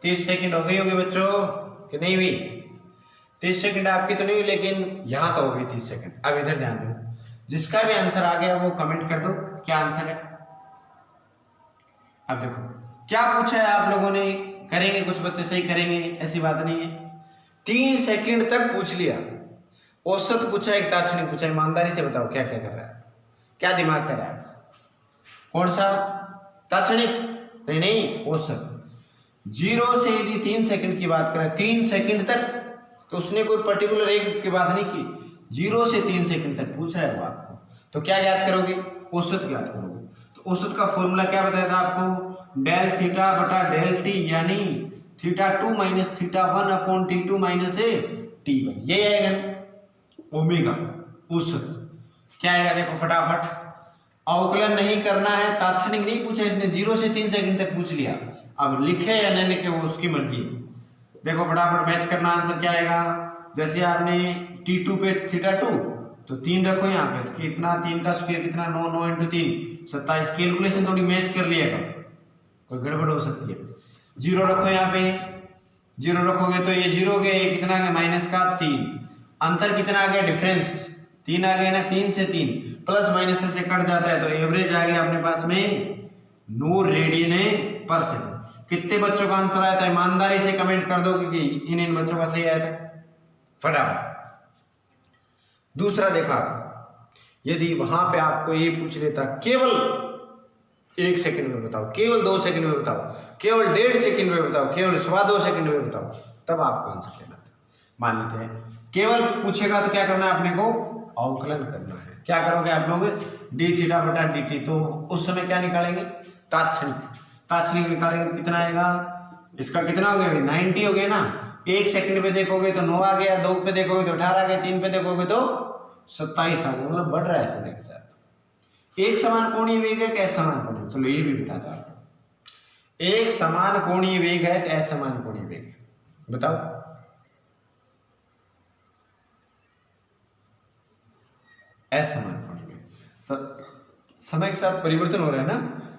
30 सेकंड हो गई होगी बच्चों कि नहीं हुई। 30 सेकंड आपकी तो नहीं हुई, लेकिन यहां तो हो गई 30 सेकंड। अब इधर ध्यान दो, जिसका भी आंसर आ गया वो कमेंट कर दो क्या आंसर है। अब देखो क्या पूछा है आप लोगों ने, करेंगे कुछ बच्चे सही करेंगे, ऐसी बात नहीं है। 3 सेकंड तक पूछ लिया, औसत पूछा, एक ताक्षणिक पूछा, ईमानदारी से बताओ क्या क्या कर रहा है, क्या दिमाग कर रहा है? कौन सा? ताक्षणिक? नहीं, औसत। 0 से यदि 3 सेकंड की बात करें, 3 सेकंड तक, तो उसने कोई पर्टिकुलर एक की बात नहीं की, 0 से 3 सेकंड तक पूछ रहा है वो आपको, तो क्या याद करोगे? औसत याद करोगे। तो औसत का फॉर्मूला क्या बताया था आपको? डेल थीटा बटा डेल टी, यानी θ2 minus θ1 upon T2 minus T1, ये आएगा ना ओमेगा औसत। क्या आएगा देखो फटाफट, अवकलन नहीं करना है, तात्क्षणिक नहीं पूछा इसने, 0 से 3 सेकंड तक पूछ लिया, अब लिखे या नहीं लिखे वो उसकी मर्जी है। देखो फटाफट मैच करना, आंसर क्या आएगा? जैसे आपने T2 पे θ2 तो 3 रखो यहाँ पे, तो कितना 3 का स्क्वायर कितना 9, 9 × 3 27, कैलकुलेशन थोड़ी मैच कर लिएगा, कोई गड़बड़ हो सकती है। 0 रखो यहाँ पे, 0 रखोगे तो ये 0 हो गया, ये कितना आ गया माइनस का 3, अंतर कितना आ गया डिफरेंस 3 आ गया ना, 3 से 3 प्लस माइनस से कट जाता है, तो एवरेज आ गया अपने पास में 9 रेडियन पर सेकंड। कितने बच्चों का आंसर आया था? ईमानदारी से कमेंट कर दो कि इन बच्चों का सही आया था फटाफट। दूसरा देखा, यदि वहां पे आपको ये पूछ लेता केवल 1 सेकंड में बताओ, केवल 2 सेकंड में बताओ, केवल 1.5 सेकंड में बताओ, केवल 2.25 सेकंड में बताओ, तब आपको आंसर देना था। मान लेते हैं केवल पूछेगा तो क्या करना है अपने को? अवकलन करना है। क्या करोगे आप लोग? dθ बटा dt, तो उस समय क्या निकालेंगे? तात्क्षणिक निकालेंगे तो कितना आएगा? इसका कितना हो गया? 90 हो गया ना। 1 सेकंड पे देखोगे तो 9 आ गया, 2 पे देखोगे तो 18 आ गया, 3 पे देखोगे तो 27 आ गया, मतलब बढ़ रहा है समय के साथ। एक समान कोणीय वेग है कि असमान कोणीय? चलो ये भी बता दो आपको। एक समान कोणीय वेग है कि असमान कोणीय वेग है? बताओ। असमान कोणीय वेग, समय के साथ परिवर्तन हो रहा है ना,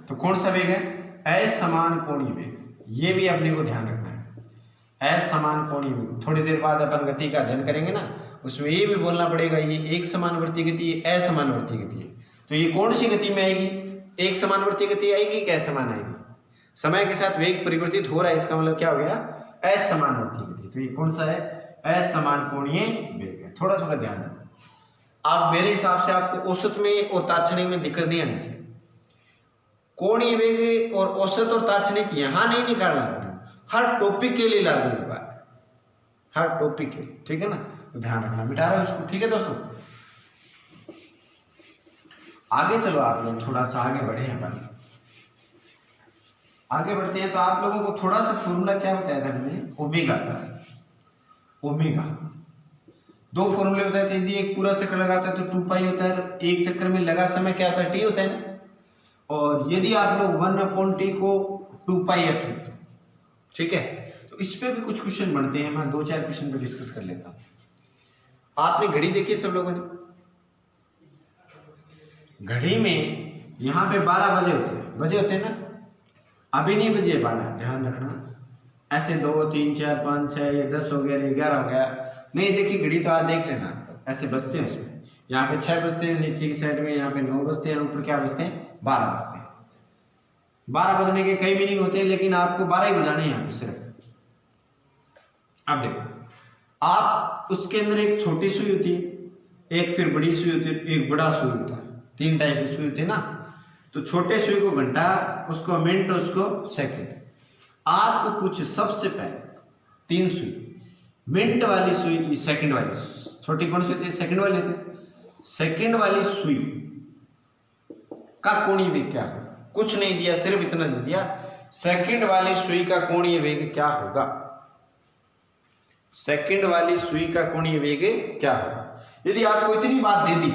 तो कौन सा वेग है? असमान कोणीय वेग। ये भी अपने को ध्यान रखना है, असमान कोणीय वेग। थोड़ी देर बाद अपन गति का अध्ययन करेंगे ना, उसमें ये भी बोलना पड़ेगा ये एक समानवर्ती गति है, असमानवर्ती गति है, तो ये कौन सी गति में आएगी? एक समानवर्ती गति आएगी कि असमान आएगी? समय के साथ वेग परिवर्तित हो रहा है, इसका मतलब क्या हो गया? असमानवर्ती गति। तो ये कौन सा है? असमान कोणीय वेग है। थोड़ा थोड़ा ध्यान रखना। आप मेरे हिसाब से आपको औसत में और तात्क्षणिक में दिक्कत नहीं आनी चाहिए। कोणीय वेग और औसत और तात्क्षणिक यहां नहीं निकालना, हर टॉपिक के लिए लागू है बात, हर टॉपिक के लिए, ठीक है ना? तो ध्यान रखना, मिटा रहा है उसको, ठीक है दोस्तों। आगे चलो, आप लोग थोड़ा सा आगे बढ़े हैं, अपन आगे बढ़ते हैं। तो आप लोगों को थोड़ा सा फॉर्मूला क्या बताया था मैंने? ओमेगा का। ओमेगा 2 फॉर्मूले बताए थे। यदि एक पूरा चक्कर लगाता है तो 2 पाई होता है, एक चक्कर में लगा समय क्या होता है? टी होता है ना। और यदि आप लोग 1/t को 2πf लिखते हो, ठीक है, तो इस पे भी कुछ क्वेश्चन बनते हैं, मैं 2-4 क्वेश्चन पे डिस्कस कर लेता हूँ। आपने घड़ी देखी है सब लोगों ने? घड़ी में यहाँ पे 12 बजे होते हैं ना, अभी नहीं बजे 12, ध्यान रखना। ऐसे 2 3 4 5 6 ये 10 हो गया, 11 हो गया, नहीं देखी घड़ी तो आज देख लेना, ऐसे बजते हैं इसमें। यहाँ पे 6 बजते हैं नीचे की साइड में, यहाँ पे 9 बजते हैं, ऊपर क्या बजते हैं? 12 बजते हैं। 12 बजने के कई मीनिंग होते हैं, लेकिन आपको 12 ही बजाने हैं यहाँ पे सिर्फ। अब देखो, आप उसके अंदर एक छोटी सुई होती है, एक फिर बड़ी सुई होती है, एक बड़ा सुई होता है, 3 टाइप की सुई होती है ना। तो छोटे सुई को घंटा, उसको मिनट, उसको सेकंड। आपको पूछ सबसे पहले 3 सुई, मिनट वाली सुई, सेकंड वाली छोटी कौन सी होती है? सेकंड वाली होती है। सेकंड वाली सुई का कोणीय वेग क्या होगा? कुछ नहीं दिया, सिर्फ इतना दे दिया, सेकंड वाली सुई का कोणीय वेग क्या होगा? सेकंड वाली सुई का कोणीय वेग क्या होगा? यदि आपको इतनी बात दे दी,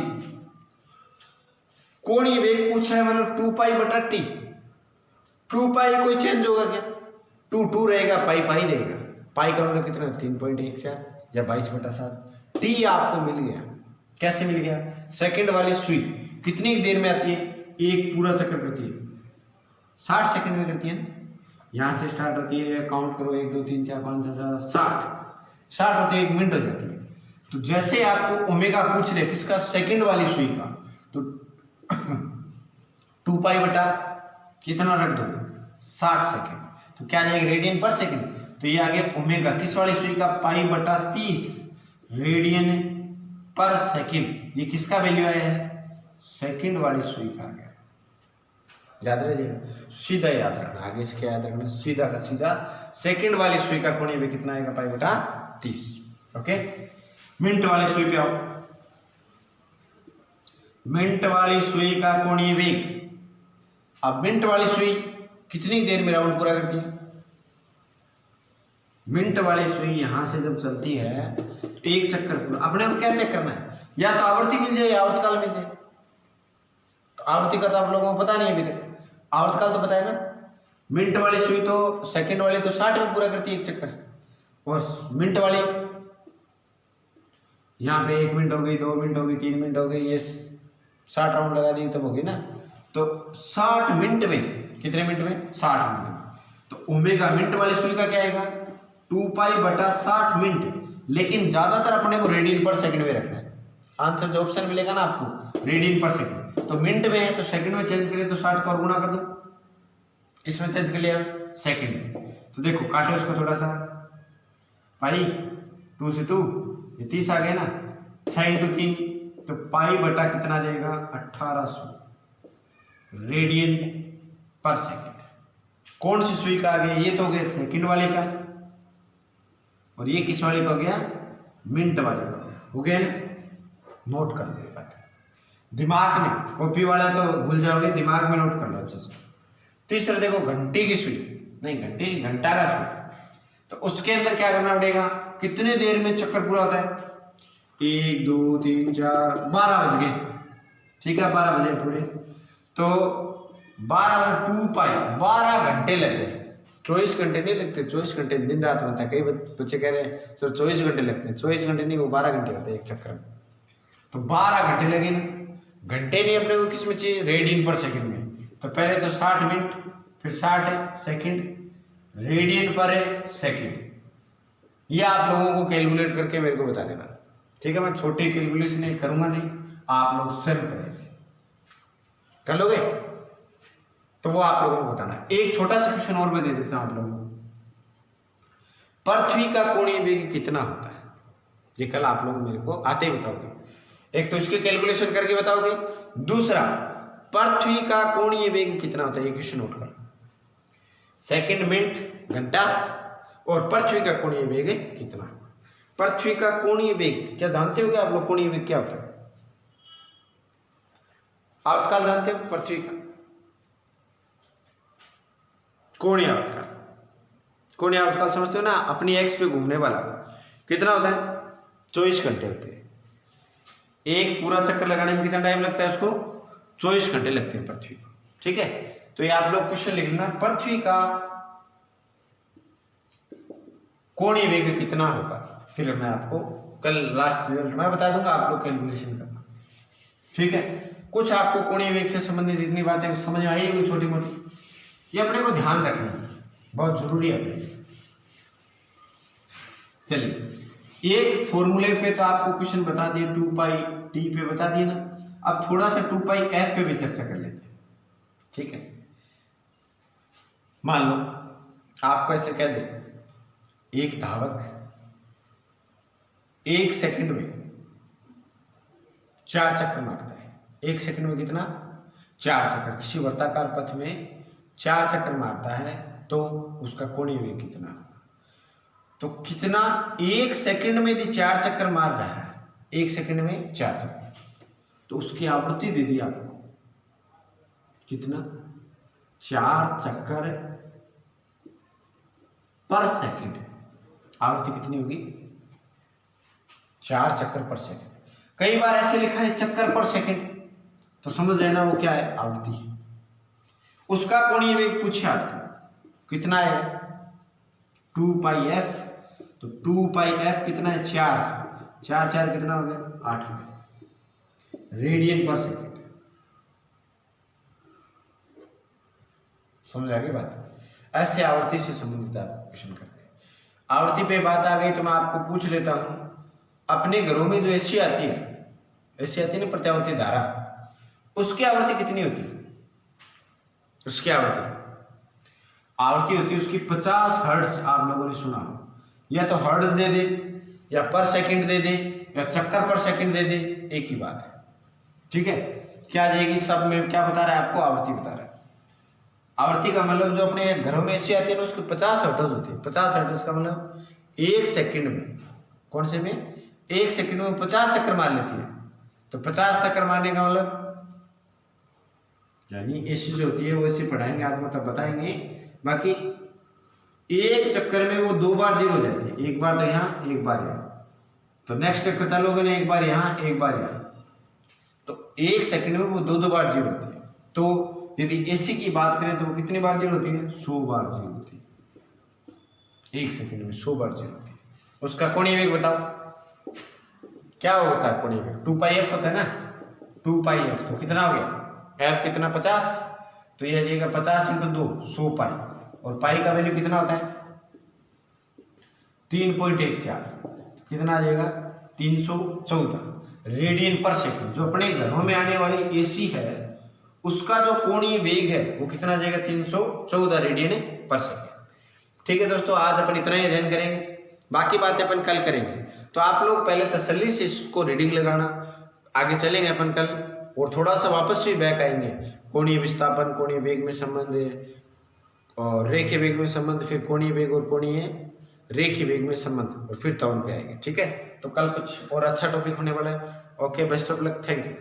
कोणीय वेग पूछा है, मतलब 2π/t। 2π कोई चेंज होगा क्या? 2 रहेगा, पाई रहेगा। पाई का मतलब कितना? 3.14 या 22/7। टी आपको मिल गया। कैसे मिल गया? सेकंड वाली सुई कितनी देर में आती है? एक पूरा चक्कर करती है, 60 सेकंड में करती है ना। यहां से स्टार्ट होती है, काउंट करो 1 2 3 4 5 6 7 60 होती है, 1 मिनट हो जाती है। तो जैसे आपको ओमेगा पूछ रहे किसका? सेकंड वाली सुई का, तो 2π बटा कितना रख दोगे? 60 सेकंड। तो क्या आ जाएगा रेडियन पर सेकंड। तो ये आ गया ओमेगा किस वाली सुई का, पाई बटा 30 रेडियन पर सेकंड। ये किसका वैल्यू आया है, सेकंड वाली सुई का आ गया। याद रखिएगा, सीधा याद रखना, आगे से क्या याद रखना, सीधा का सीधा सेकंड वाली सुई का कोणीय वेग कितना आएगा, पाई बटा 30। ओके, मिनट वाली सुई पे आओ। मिनट वाली सुई का कोणीय वेग, अब मिनट वाली सुई कितनी देर में राउंड पूरा करती है। मिनट वाली सुई यहां से जब चलती है तो एक चक्कर पूरा, अपने को क्या चेक करना है, या तो आवर्ती मिल जाए या आवर्तकाल मिल जाए। तो आवर्ती का तो आप लोगों को पता नहीं अभी तक, आवर्तकाल तो पता है ना। मिनट वाली सुई तो सेकंड वाली तो 60 में पूरा करती है एक चक्कर, और मिनट वाली यहाँ पे 1 मिनट हो गई, 2 मिनट हो गई, 3 मिनट हो गई, ये 60 राउंड लगा दी तब होगी ना। तो 60 मिनट में, कितने मिनट में, 60 मिनट में। तो ओमेगा मिनट वाली सुई का क्या आएगा, 2 पाई बटा 60 मिनट, लेकिन ज्यादातर अपने को रेडियन पर सेकंड में रखना है। आंसर जो ऑप्शन मिलेगा ना आपको रेडियन पर सेकंड, तो मिनट में है तो सेकंड में चेंज करिए तो 60 का और गुना कर दो, किस में चेंज कर लिया, सेकंड में। तो देखो काटो इसको थोड़ा सा, पाई 2 से 2 ये 30 आ गए ना, 6 × 3 तो पाई बटा कितना आ जाएगा, 1800 रेडियन पर सेकंड। कौन सी सुई का आ गया, ये तो हो गया सेकंड वाले का, और ये किस वाले का हो गया, मिनट वाले का हो गया ना। नोट कर लो बात दिमाग में, कॉपी वाला तो भूल जाओगे, दिमाग में नोट कर लो अच्छे से। तीसरा देखो घंटी की सुई, नहीं घंटी, घंटा का सुई, तो उसके अंदर क्या करना पड़ेगा, कितने देर में चक्कर पूरा होता है, 1 2 3 4 12 बज गए, ठीक है 12 बजे पूरे, तो 12 में 2 पाई 12 घंटे लग गए। 24 घंटे नहीं लगते, 24 घंटे दिन रात बनता है। कई बच्चे कह रहे हैं सर 24 घंटे लगते हैं, 24 घंटे नहीं, वो 12 घंटे होते हैं एक चक्कर में। तो 12 घंटे लगे ना, घंटे नहीं अपने को किस में चाहिए, रेडियन पर सेकंड में। तो पहले तो 60 मिनट, फिर 60 सेकंड रेडियन पर सेकंड। ये आप लोगों को कैलकुलेट करके मेरे को बता देना, ठीक है। मैं छोटी कैलकुलेशन करूंगा नहीं, आप लोग स्वयं करें, इसे कर लोगे तो वो आप लोगों को बताना। एक छोटा सा क्वेश्चन और मैं दे देता हूं आप लोगों को, पृथ्वी का कोणीय वेग कितना होता है, ये कल आप लोग मेरे को आते ही बताओगे। एक तो इसके कैलकुलेशन करके बताओगे, दूसरा पृथ्वी का कोणीय वेग कितना होता है, ये क्वेश्चन नोट कर। सेकंड, मिनट, घंटा, और पृथ्वी का कोणीय वेग कितना। पृथ्वी का कोणीय वेग क्या जानते हो क्या आप लोग, कोणीय वेग क्या होता है, आवर्तकाल जानते हो पृथ्वी का, कोणीय आवर्तकाल, कोणीय आवर्तकाल समझते हो ना, अपनी एक्स पे घूमने वाला कितना होता है, 24 घंटे होते हैं। एक पूरा चक्कर लगाने में कितना टाइम लगता है उसको, 24 घंटे लगते हैं पृथ्वी को, ठीक है। तो ये आप लोग क्वेश्चन लिख लेना, पृथ्वी का कोणीय वेग कितना होगा, फिर मैं आपको कल लास्ट रिजल्ट मैं बता दूंगा, आप लोग कैलकुलेशन करना, ठीक है। कुछ आपको कोणीय वेग से संबंधित इतनी बातें समझ में आई होगी छोटी मोटी, ये अपने को ध्यान रखना बहुत जरूरी है। चलिए एक फॉर्मूले पे तो आपको क्वेश्चन बता दिए, 2 पाई टी पे बता दिए ना, अब थोड़ा सा 2 पाई एफ पे भी चर्चा कर लेते हैं, ठीक है। मान लो आपको ऐसे कह दे, एक धावक 1 सेकंड में 4 चक्कर मारता है, 1 सेकंड में कितना, 4 चक्कर, किसी वर्ताकार पथ में 4 चक्कर मारता है, तो उसका कोणीय वेग कितना। तो कितना, 1 सेकंड में यदि 4 चक्कर मार रहा है, 1 सेकंड में 4 चक्कर, तो उसकी आवृत्ति दे दी आपको कितना, 4 चक्कर पर सेकंड। आवृत्ति कितनी होगी, 4 चक्कर पर सेकंड। कई बार ऐसे लिखा है चक्कर पर सेकंड, तो समझ लेना वो क्या है, आवृत्ति है। उसका कोणीय वेग पूछे आपको कितना है, 2 पाई एफ, तो 2 पाई एफ कितना है, 4 4 4 कितना हो गया, 8 रेडियन पर सेकंड। समझ आ गई बात। ऐसे आवर्ती से संबंधित आप क्वेश्चन करते हैं। आवृत्ति पे बात आ गई तो मैं आपको पूछ लेता हूं, अपने घरों में जो एसी आती है, एसी आती है ना प्रत्यावर्ती धारा, उसकी आवृत्ति कितनी होती है, उसकी आवृत्ति आवृत्ति होती है उसकी 50 हर्ट्ज, आप लोगों ने सुना हो, या तो हर्ट्ज दे दे या पर सेकंड दे दे या चक्कर पर सेकंड दे दे, एक ही बात है। ठीक है, क्या जाएगी सब में, क्या बता रहा है आपको, आवृत्ति बता रहा है। आवृत्ति का मतलब जो अपने घरों में एसी आती है ना उसके 50 हर्ट्ज होती है। 50 हर्ट्ज का मतलब एक सेकंड में, कौन से में, एक सेकंड में 50 चक्कर मार लेती है। तो 50 चक्कर मारने का मतलब यानी एसी जो होती है वो ऐसे पढ़ाएंगे आपको तब बताएंगे। बाकी एक चक्कर में वो 2 बार जीरो हो जाती है, एक बार तो यहाँ एक बार यहाँ, तो नेक्स्ट चक्कर चालोगे ना एक बार यहाँ एक बार यहाँ, तो एक सेकंड में वो 2 बार जीरो होती है। तो यदि एसी की बात करें तो वो कितनी बार जीरो होती है, 100 बार जीरो होती है, एक सेकंड में 100 बार जीरो होती है। उसका कोणीय वेग बताओ क्या होता है, कोणीय वेग 2πf होता है ना, 2πf, तो कितना हो गया, f कितना 50, तो ये आ जाएगा 50 × 2 100 पाई, और पाई का वैल्यू कितना होता है 3.14, कितना आ जाएगा 314 रेडियन पर सेकंड। जो अपने घरों में आने वाली एसी है उसका जो कोणीय वेग है वो कितना आ जाएगा 314 रेडियन पर सेकंड। ठीक है दोस्तों, आज अपन इतना ही अध्ययन करेंगे, बाकी बातें अपन कल करेंगे। तो आप लोग पहले तसल्ली से इसको रीडिंग लगाना, आगे चलेंगे अपन कल, और थोड़ा सा वापस भी बैक आएंगे, कोणीय विस्थापन, कोणीय वेग में संबंध और रेखीय वेग में संबंध, फिर कोणीय वेग और कोणीय रेखीय वेग में संबंध, और फिर त्वरण पे आएंगे। ठीक है, तो कल कुछ और अच्छा टॉपिक होने वाला है। Okay, best of luck, thank you.